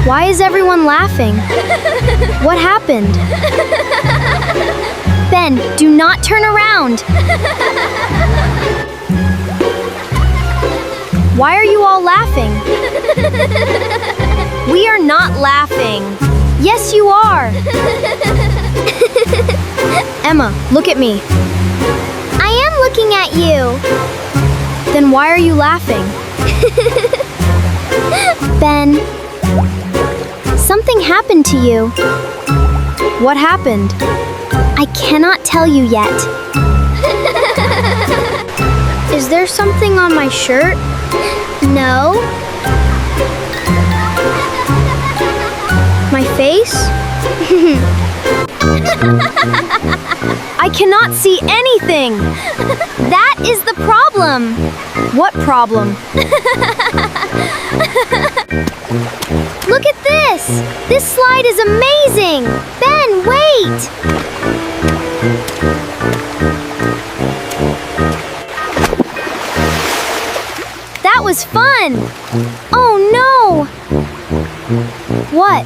Why is everyone laughing? What happened? Ben, do not turn around. Why are you all laughing? We are not laughing. Yes, you are. Emma, look at me. I am looking at you. Then why are you laughing? Ben, something happened to you. What happened? I cannot tell you yet. Is there something on my shirt? No. My face? I cannot see anything. That is the problem. What problem? Look at this. This slide is amazing. Ben, wait. That was fun. Oh no. What?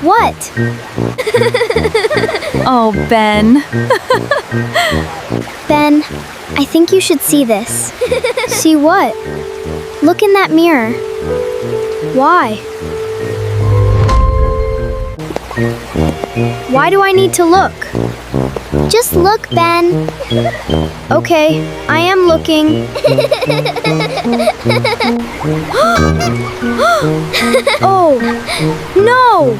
What? Oh, Ben. Ben, I think you should see this. See what? Look in that mirror. Why? Why do I need to look? Just look, Ben. Okay, I am looking. Oh, no!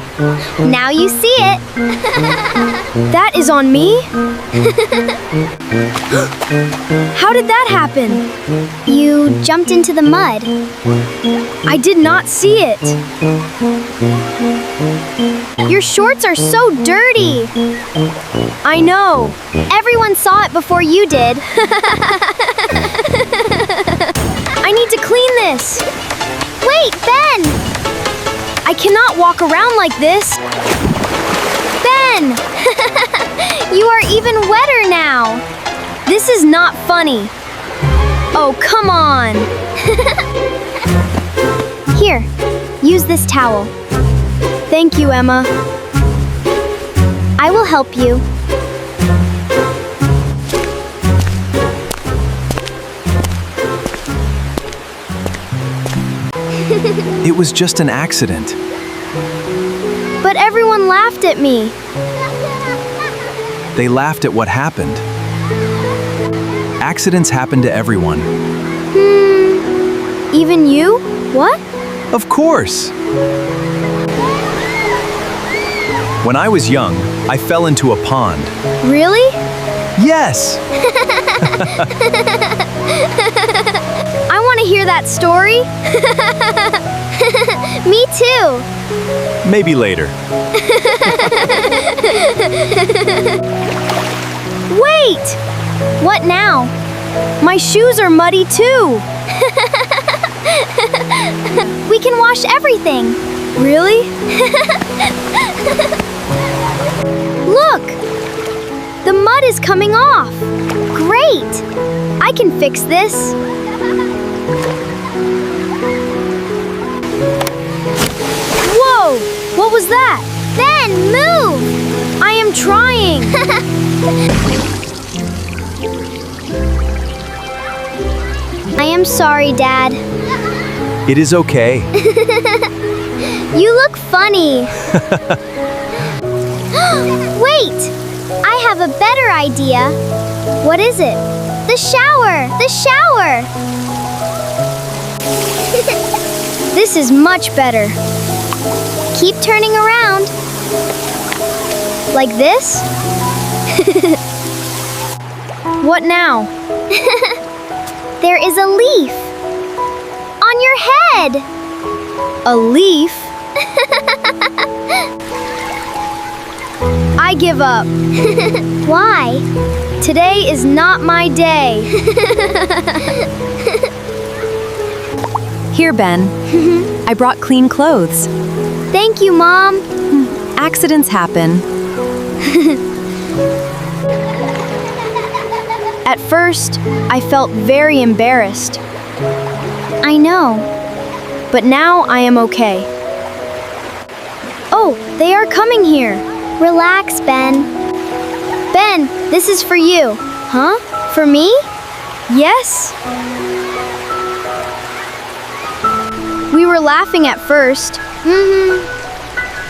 Now you see it. That is on me? How did that happen? You jumped into the mud. I did not see it. Your shorts are so dirty. I know. Everyone saw it before you did. I need to clean this. Wait, Ben! I cannot walk around like this. Ben! You are even wetter now. This is not funny. Oh, come on. Here, use this towel. Thank you, Emma. I will help you. It was just an accident. But everyone laughed at me. They laughed at what happened. Accidents happen to everyone. Even you? What? Of course! When I was young, I fell into a pond. Really? Yes! I want to hear that story. Me too. Maybe later. Wait! What now? My shoes are muddy too. We can wash everything. Really? Look! The mud is coming off. Great! I can fix this. Whoa! What was that? Ben, move! I am trying. I am sorry, Dad. It is okay. You look funny. Wait! I have a better idea. What is it? The shower! The shower! This is much better. Keep turning around. Like this? What now? There is a leaf. On your head! A leaf? I give up. Why? Today is not my day. Here, Ben. I brought clean clothes. Thank you, Mom. Accidents happen. At first, I felt very embarrassed. I know. but now I am okay. Oh, they are coming here. Relax, Ben. Ben, this is for you. Huh? For me? Yes. We were laughing at first.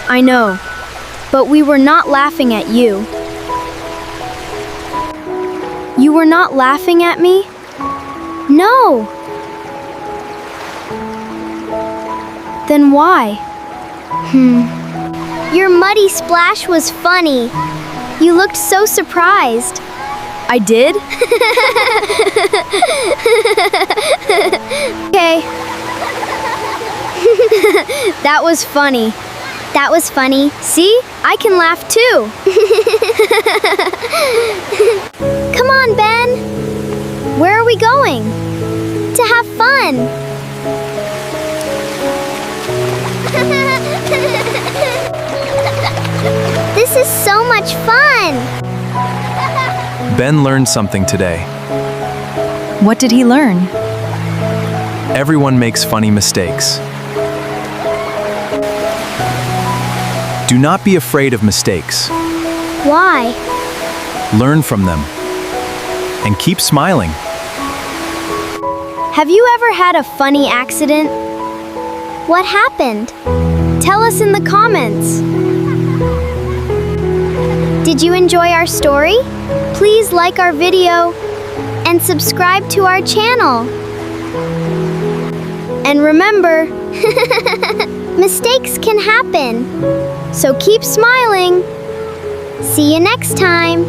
I know, but we were not laughing at you. You were not laughing at me? No. Then why? Your muddy splash was funny. You looked so surprised. I did? Okay. That was funny. That was funny. See? I can laugh too. Come on, Ben. Where are we going? To have fun. This is so much fun. Ben learned something today. What did he learn? Everyone makes funny mistakes. Do not be afraid of mistakes. Why? Learn from them. And keep smiling. Have you ever had a funny accident? What happened? Tell us in the comments. Did you enjoy our story? Please like our video and subscribe to our channel. And remember, mistakes can happen. so keep smiling. See you next time.